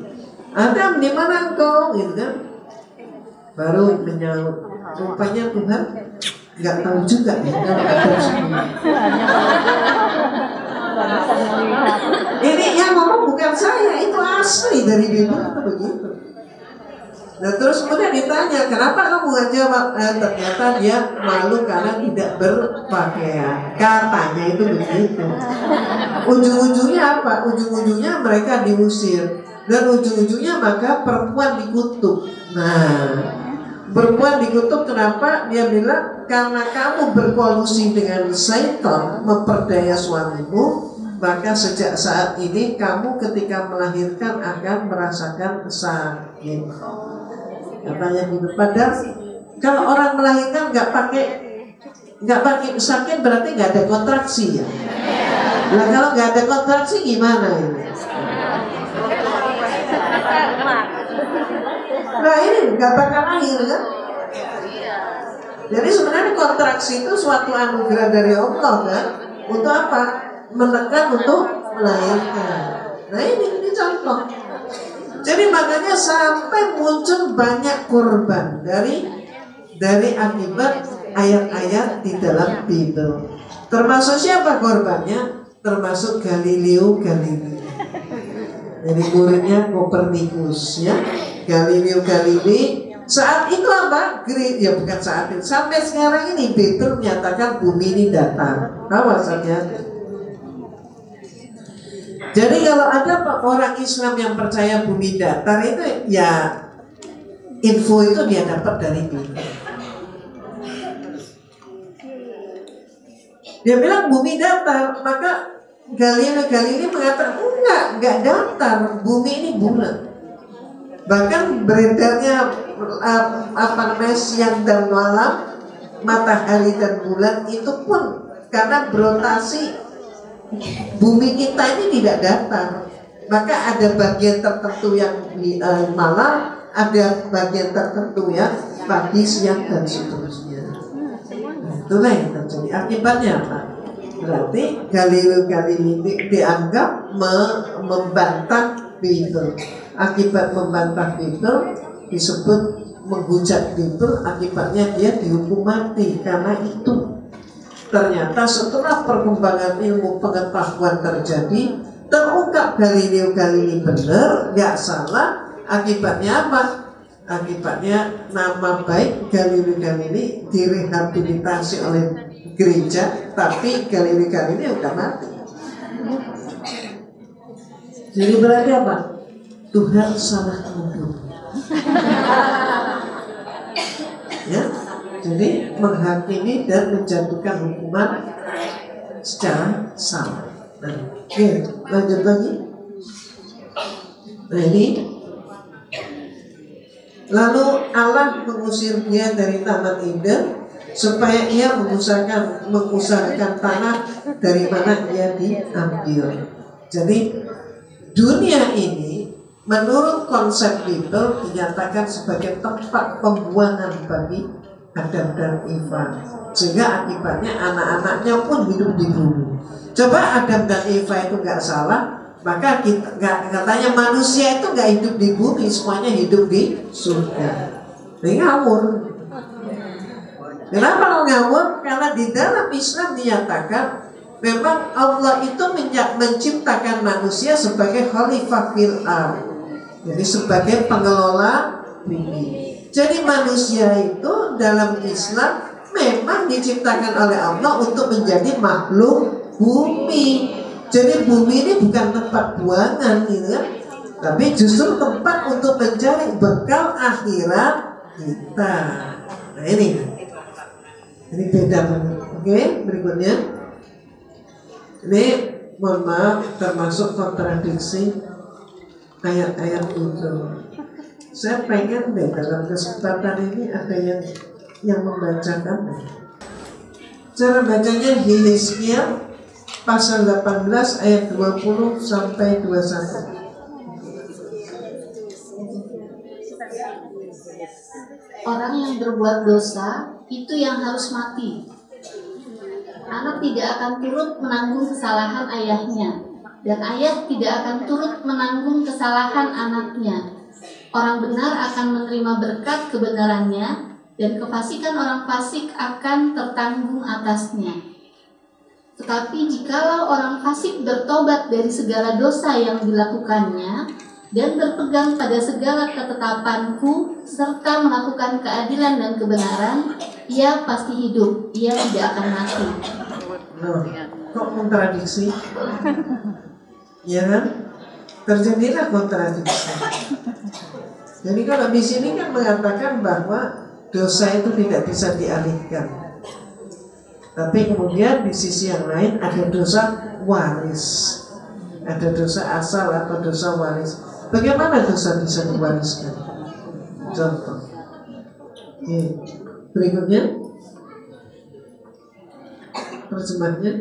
Adam, di mana engkau? Gitu kan? Baru menyaut. Rupanya Tuhan nggak tahu juga ya. Ini yang ngomong bukan saya, itu asli dari Bible itu begitu. Nah terus kemudian ditanya, kenapa kamu nggak jawab? Ternyata dia malu karena tidak berpakaian. Katanya itu begitu. Ujung-ujungnya apa? Ujung-ujungnya mereka diusir. Dan ujung-ujungnya maka perempuan dikutuk. Nah, perempuan dikutuk kenapa? Dia bilang, karena kamu berkolusi dengan syaitan, memperdaya suamimu, maka sejak saat ini kamu ketika melahirkan akan merasakan sakit. Katanya gitu. Padahal kalau orang melahirkan nggak pakai sakit berarti nggak ada kontraksi ya. Nah kalau nggak ada kontraksi gimana ini? Nah ini nggak bakal lahir kan? Jadi sebenarnya kontraksi itu suatu anugerah dari Allah kan? Untuk apa? Menekan untuk melahirkan. Nah ini contoh. Jadi makanya sampai muncul banyak korban dari akibat ayat-ayat di dalam Bible. Termasuk siapa korbannya? Termasuk Galileo Galilei. Jadi muridnya Kopernikus ya. Galileo Galilei. Saat itu apa? Ya bukan saat itu. Sampai sekarang ini Bible menyatakan bumi ini datar. Awas hati-hati. Jadi kalau ada orang Islam yang percaya bumi datar itu ya info itu dia dapat dari Bible. Dia bilang bumi datar, maka Galilei mengatakan enggak datar, bumi ini bulat. Bahkan beredarnya siang dan malam, matahari dan bulan itu pun karena berotasi. Bumi kita ini tidak datar, maka ada bagian tertentu yang malam, ada bagian tertentu yang pagi, siang dan seterusnya. Itulah yang terjadi. Akibatnya apa? Berarti Galileo Galilei dianggap membantah Bible. Akibat membantah Bible disebut menghujat Bible. Akibatnya dia dihukum mati karena itu. Ternyata setelah perkembangan ilmu pengetahuan terjadi, terungkap Galileo Galilei benar, nggak salah. Akibatnya apa? Akibatnya nama baik Galileo Galilei direhabilitasi oleh gereja, tapi Galileo Galilei udah mati. Jadi berarti apa? Tuhan salah menuduh. Ya. Jadi menghakimi dan menjatuhkan hukuman secara sama. Oke, lanjut lagi. Nah ini, lalu Allah mengusir dia dari Taman Eden supaya ia mengusahakan tanah dari mana ia diambil. Jadi dunia ini menurut konsep Bible dinyatakan sebagai tempat pembuangan bagi Adam dan Eva, sehingga akibatnya anak-anaknya pun hidup di bumi. Coba Adam dan Eva itu nggak salah, maka kita katanya manusia itu nggak hidup di bumi, semuanya hidup di surga. Ini ngawur. Kenapa ngawur? Karena di dalam Islam dinyatakan memang Allah itu menciptakan manusia sebagai khalifah fil ardh, jadi sebagai pengelola bumi. Jadi manusia itu dalam Islam memang diciptakan oleh Allah untuk menjadi makhluk bumi. Jadi bumi ini bukan tempat buangan gitu kan, tapi justru tempat untuk mencari bekal akhirat kita. Nah ini beda banget. Oke, berikutnya. Ini mohon maaf termasuk kontradiksi ayat-ayat itu. Saya pengen deh dalam kesempatan ini ada yang membacakan. Cara bacanya di Hizkiel pasal 18 ayat 20 sampai 21. Orang yang berbuat dosa itu yang harus mati. Anak tidak akan turut menanggung kesalahan ayahnya, dan ayah tidak akan turut menanggung kesalahan anaknya. Orang benar akan menerima berkat kebenarannya, dan kefasikan orang fasik akan tertanggung atasnya. Tetapi jikalau orang fasik bertobat dari segala dosa yang dilakukannya, dan berpegang pada segala ketetapanku, serta melakukan keadilan dan kebenaran, ia pasti hidup, ia tidak akan mati. Kok kontradiksi? Ya kan? Terjadilah kontradiksi. Jadi kalau di sini kan mengatakan bahwa dosa itu tidak bisa dialihkan, tapi kemudian di sisi yang lain ada dosa waris, ada dosa asal atau dosa waris. Bagaimana dosa bisa diwariskan? Contoh. Berikutnya terjemahnya.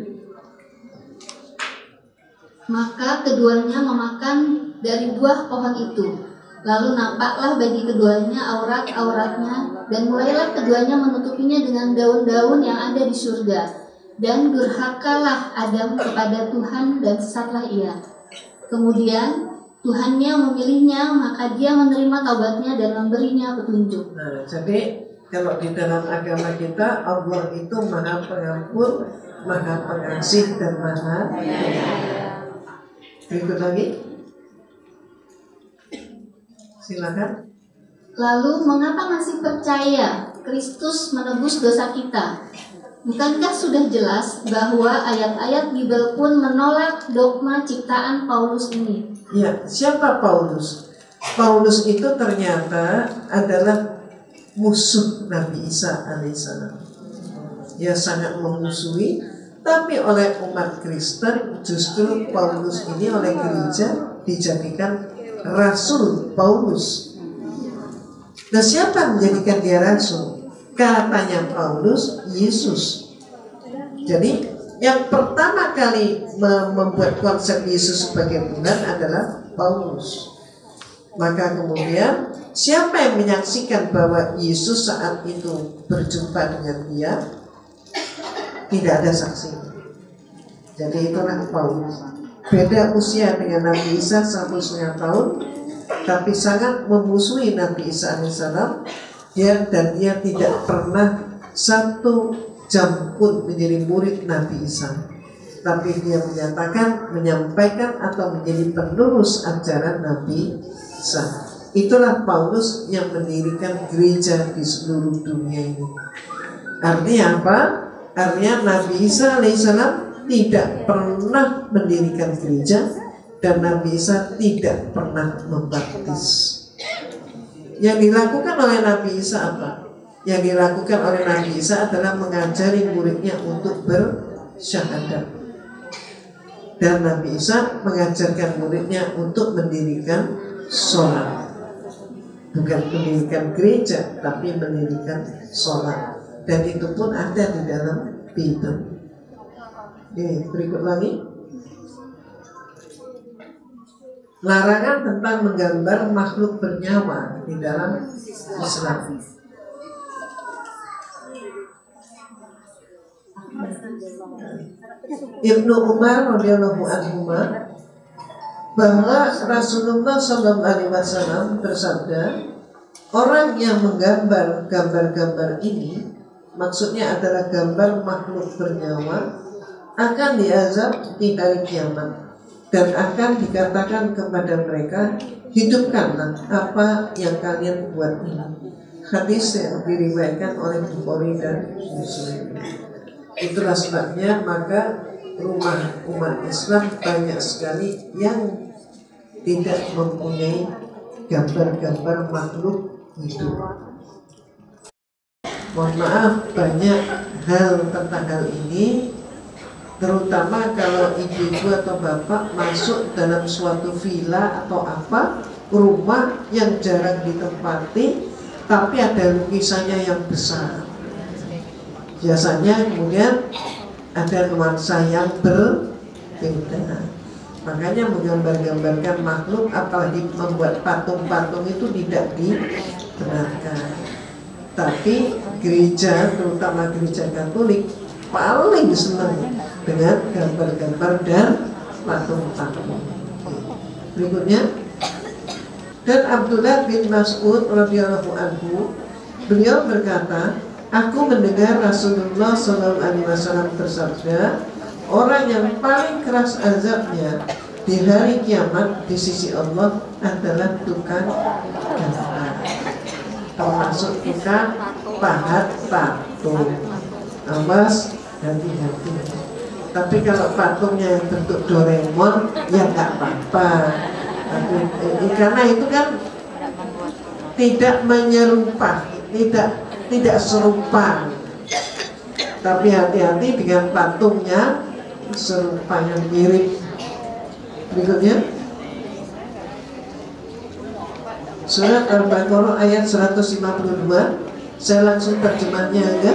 Maka keduanya memakan dari buah pohon itu. Lalu nampaklah bagi keduanya aurat-auratnya, dan mulailah keduanya menutupinya dengan daun-daun yang ada di surga. Dan durhakalah Adam kepada Tuhan dan sesatlah ia. Kemudian Tuhannya memilihnya, maka dia menerima taubatnya dan memberinya petunjuk. Nah, jadi kalau di dalam agama kita Allah itu Maha Pengampun, Maha Pengasih dan Maha Penyayang. Berikut lagi. Silakan. Lalu mengapa masih percaya Kristus menebus dosa kita? Bukankah sudah jelas bahwa ayat-ayat Bible pun menolak dogma ciptaan Paulus ini? Ya, siapa Paulus? Paulus itu ternyata adalah musuh Nabi Isa alaihissalam. Dia sangat memusuhi, tapi oleh umat Kristen justru Paulus ini oleh gereja dijadikan Rasul Paulus. Nah, siapa yang menjadikan dia rasul? Katanya Paulus, Yesus. Jadi yang pertama kali membuat konsep Yesus sebagai Tuhan adalah Paulus. Maka kemudian siapa yang menyaksikan bahwa Yesus saat itu berjumpa dengan dia? Tidak ada saksi. Jadi itulah Paulus. Beda usia dengan Nabi Isa 1,5 tahun, tapi sangat memusuhi Nabi Isa alaihissalam. Dia tidak pernah satu jam pun menjadi murid Nabi Isa, tapi dia menyampaikan atau menjadi penerus ajaran Nabi Isa. Itulah Paulus yang mendirikan gereja di seluruh dunia ini. Artinya apa? Artinya Nabi Isa alaihissalam tidak pernah mendirikan gereja, dan Nabi Isa tidak pernah membaptis. Yang dilakukan oleh Nabi Isa apa? Yang dilakukan oleh Nabi Isa adalah mengajari muridnya untuk bersyahadat. Dan Nabi Isa mengajarkan muridnya untuk mendirikan sholat. Bukan mendirikan gereja, tapi mendirikan sholat. Dan itu pun ada di dalam Bible. Berikut lagi. Larangan tentang menggambar makhluk bernyawa di dalam Islam. Ibnu Umar radhiyallahu anhu bahwa Rasulullah SAW bersabda, orang yang menggambar gambar-gambar ini, maksudnya adalah gambar makhluk bernyawa, akan diazab di hari kiamat dan akan dikatakan kepada mereka, hidupkanlah apa yang kalian buat ini. Hadis yang diriwayatkan oleh Bukhari dan Muslim. Itulah sebabnya maka rumah umat Islam banyak sekali yang tidak mempunyai gambar-gambar makhluk hidup. Mohon maaf, banyak hal tentang hal ini, terutama kalau ibu-ibu atau bapak masuk dalam suatu villa atau apa, rumah yang jarang ditempati, tapi ada lukisannya yang besar. Biasanya kemudian ada nuansa yang berbeda. Makanya menggambar-gambarkan makhluk, apalagi membuat patung-patung itu tidak dibenarkan. Tapi gereja, terutama gereja Katolik, paling senang dengan gambar-gambar dan patung-patung. Berikutnya, dan Abdullah bin Mas'ud radhiyallahu anhu, beliau berkata, aku mendengar Rasulullah SAW bersabda, orang yang paling keras azabnya di hari kiamat di sisi Allah adalah tukang gambar, termasuk tukang pahat patung. Awas, hati-hati. Tapi kalau patungnya yang bentuk Doraemon, ya nggak apa-apa. Karena itu kan tidak menyerupai, tidak serupa. Tapi hati-hati dengan patungnya serupa yang mirip. Berikutnya, surat Al-Baqarah ayat 152. Saya langsung terjemahnya aja.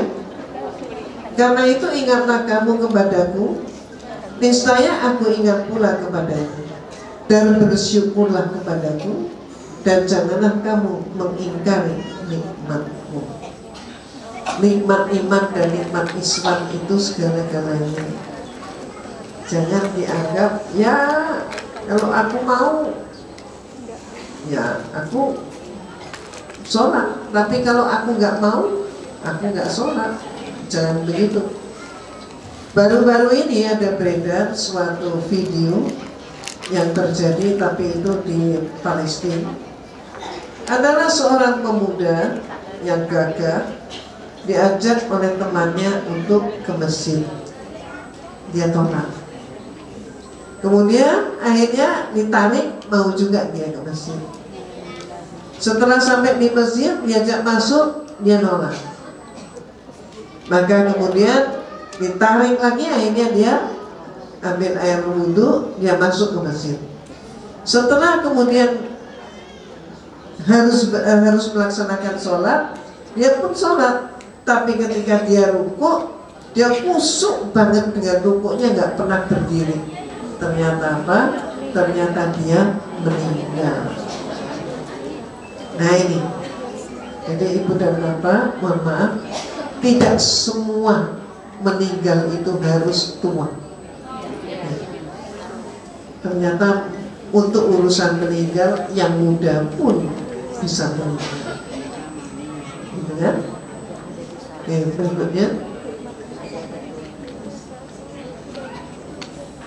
Karena itu ingatlah kamu kepadaku, niscaya aku ingat pula kepadamu, dan bersyukurlah kepadaku, dan janganlah kamu mengingkari nikmatku. Nikmat iman dan nikmat Islam itu segala-galanya. Jangan dianggap, ya kalau aku mau, ya aku sholat. Tapi kalau aku nggak mau, aku nggak sholat. Jangan begitu. Baru-baru ini ada beredar suatu video yang terjadi, tapi itu di Palestina. Adalah seorang pemuda yang gagah diajak oleh temannya untuk ke masjid. Dia tolak. Kemudian akhirnya ditarik, mau juga dia ke masjid. Setelah sampai di masjid, diajak masuk, dia nolak. Maka kemudian ditarik lagi, akhirnya dia ambil air wudhu, dia masuk ke masjid. Setelah kemudian harus melaksanakan sholat, dia pun sholat. Tapi ketika dia rukuk, dia kusuk banget dengan rukuknya, nggak pernah berdiri. Ternyata apa? Ternyata dia meninggal. Nah ini, jadi ibu dan bapak, mohon maaf, tidak semua meninggal itu harus tua. Ternyata untuk urusan meninggal yang muda pun bisa meninggal. Gitu kan? Oke, berikutnya.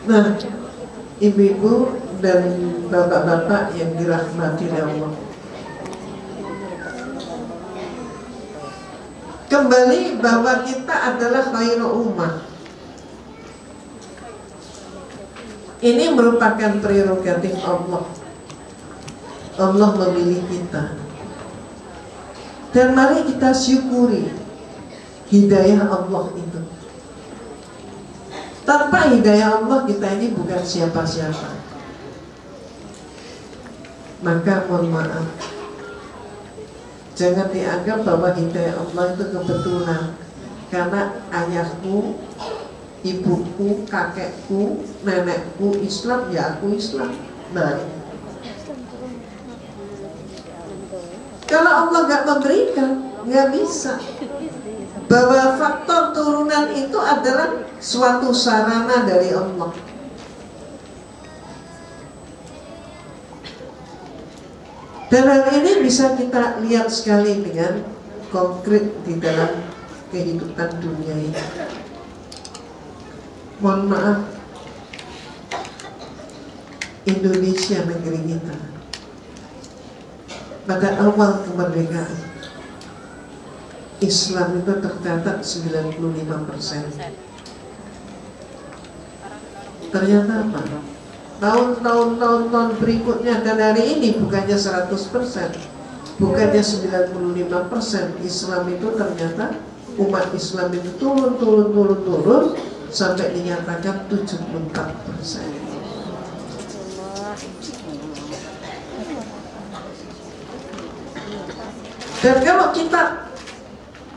Nah, ibu-ibu dan bapak-bapak yang dirahmati oleh Allah, kembali bahwa kita adalah khairul ummah. Ini merupakan prerogatif Allah. Allah memilih kita. Dan mari kita syukuri hidayah Allah itu. Tanpa hidayah Allah, kita ini bukan siapa-siapa. Maka mohon maaf, jangan dianggap bahwa hidayah Allah itu kebetulan. Karena ayahku, ibuku, kakekku, nenekku Islam, ya aku Islam. Nah, kalau Allah nggak memberikan, nggak bisa. bahwa faktor turunan itu adalah suatu sarana dari Allah. Dan hal ini bisa kita lihat sekali dengan konkret di dalam kehidupan dunia ini. Mohon maaf, Indonesia negeri kita pada awal kemerdekaan Islam itu tercatat 95%. Ternyata apa? Tahun berikutnya dan hari ini bukannya 100%, bukannya 95%. Islam itu ternyata umat Islam itu turun sampai dinyatakan 74%. Dan kalau kita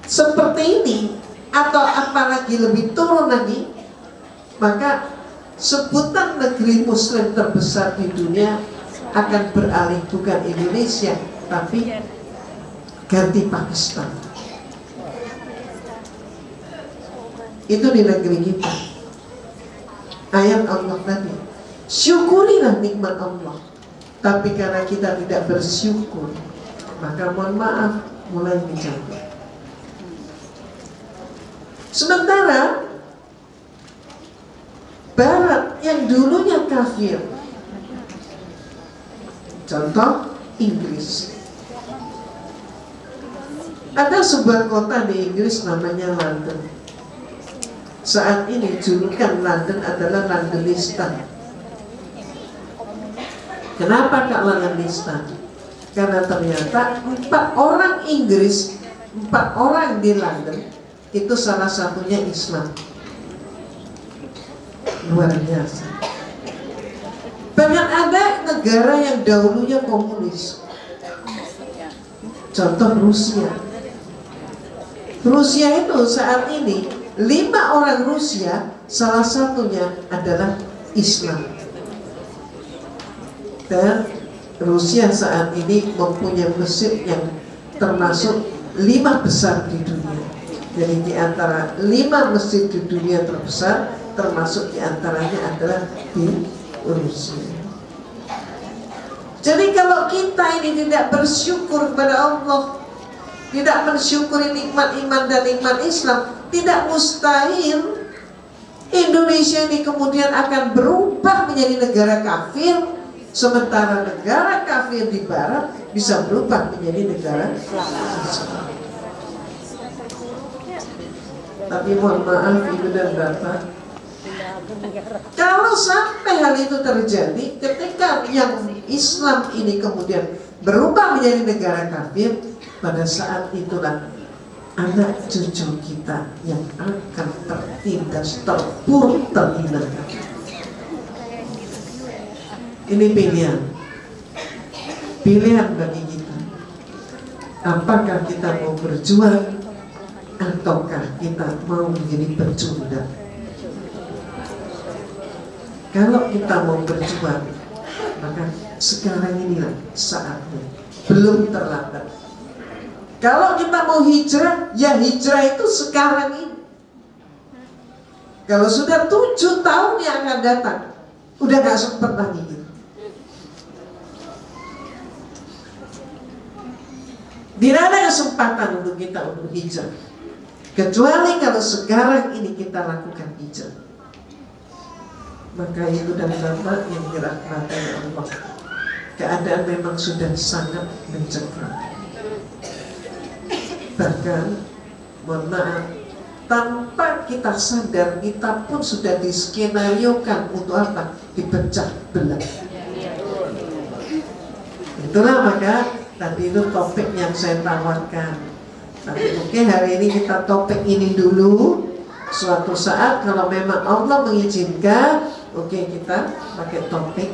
seperti ini atau apalagi lebih turun lagi, maka sebutan negeri Muslim terbesar di dunia akan beralih bukan Indonesia, tapi ganti Pakistan. Itu di negeri kita. Ayat Allah tadi, syukurilah nikmat Allah. Tapi karena kita tidak bersyukur, maka mohon maaf, mulai dijatuh. Sementara Barat yang dulunya kafir, contoh Inggris, ada sebuah kota di Inggris namanya London. Saat ini julukan London adalah Londonistan. Kenapa Kak Londonistan? Karena ternyata 4 orang Inggris, 4 orang di London itu salah satunya Islam. Luar biasa. Bahkan ada negara yang dahulunya komunis, contoh Rusia. Rusia itu saat ini 5 orang Rusia salah satunya adalah Islam. Dan Rusia saat ini mempunyai masjid yang termasuk 5 besar di dunia. Jadi di antara 5 masjid di dunia terbesar, termasuk diantaranya adalah di Rusia. Jadi kalau kita ini tidak bersyukur kepada Allah, tidak mensyukuri nikmat iman dan nikmat Islam, tidak mustahil Indonesia ini kemudian akan berubah menjadi negara kafir, sementara negara kafir di Barat bisa berubah menjadi negara Islam. Tapi mohon maaf Ibu dan Bapak, kalau sampai hal itu terjadi, ketika yang Islam ini kemudian berubah menjadi negara kafir, pada saat itulah anak cucu kita yang akan tertindas, terpuruk, terhinakan. Ini pilihan bagi kita. Apakah kita mau berjuang ataukah kita mau menjadi pecundang? Kalau kita mau berjuang, maka sekarang inilah saatnya, belum terlambat. Kalau kita mau hijrah, ya hijrah itu sekarang ini. Kalau sudah 7 tahun yang akan datang, udah gak sempat lagi gitu. Tidak ada kesempatan untuk kita untuk hijrah, kecuali kalau sekarang ini kita lakukan hijrah. Maka Ibu dan Bapak yang dirahmati Allah, keadaan memang sudah sangat mencekam. Bahkan, mohon maaf, tanpa kita sadar, kita pun sudah diskenariokan untuk apa? Dipecah belah. Itulah maka tadi itu topik yang saya tawarkan. Tapi mungkin hari ini kita topik ini dulu. Suatu saat kalau memang Allah mengizinkan, oke, kita pakai topik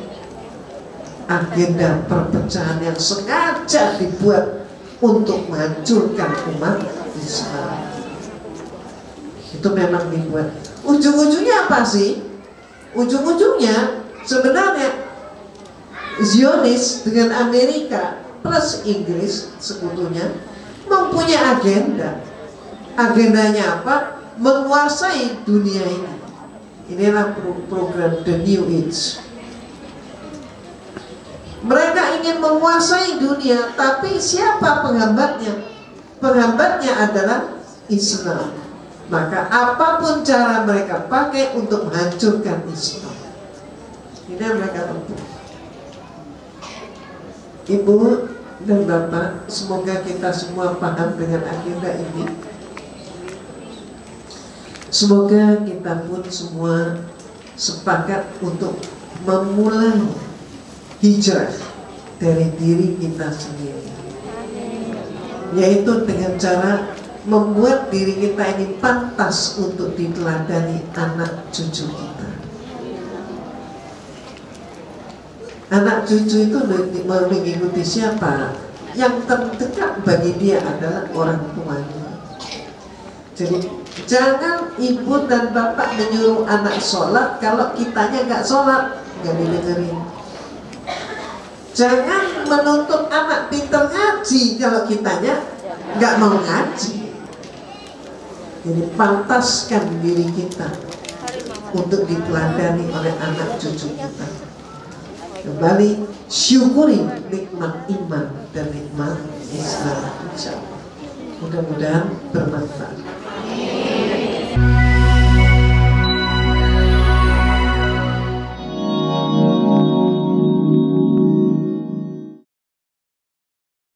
agenda perpecahan yang sengaja dibuat untuk menghancurkan umat Islam. Itu memang dibuat. Ujung-ujungnya apa sih? Ujung-ujungnya sebenarnya Zionis dengan Amerika plus Inggris sekutunya mempunyai agenda. Agendanya apa? Menguasai dunia ini. Inilah program The New Age. Mereka ingin menguasai dunia, tapi siapa penghambatnya? Penghambatnya adalah Islam. Maka apapun cara mereka pakai untuk menghancurkan Islam, ini yang mereka tempuh. Ibu dan Bapak, semoga kita semua paham dengan agenda ini. Semoga kita pun semua sepakat untuk memulai hijrah dari diri kita sendiri, yaitu dengan cara membuat diri kita ini pantas untuk diteladani anak cucu kita. Anak cucu itu mengikuti siapa? Yang terdekat bagi dia adalah orang tuanya. Jadi jangan ibu dan bapak menyuruh anak sholat kalau kitanya nggak sholat, nggak didengerin. Jangan menuntut anak pintar ngaji kalau kitanya nggak mau ngaji. Jadi pantaskan diri kita untuk diteladani oleh anak cucu kita. Kembali syukuri nikmat iman dan nikmat Islam. Mudah-mudahan bermanfaat.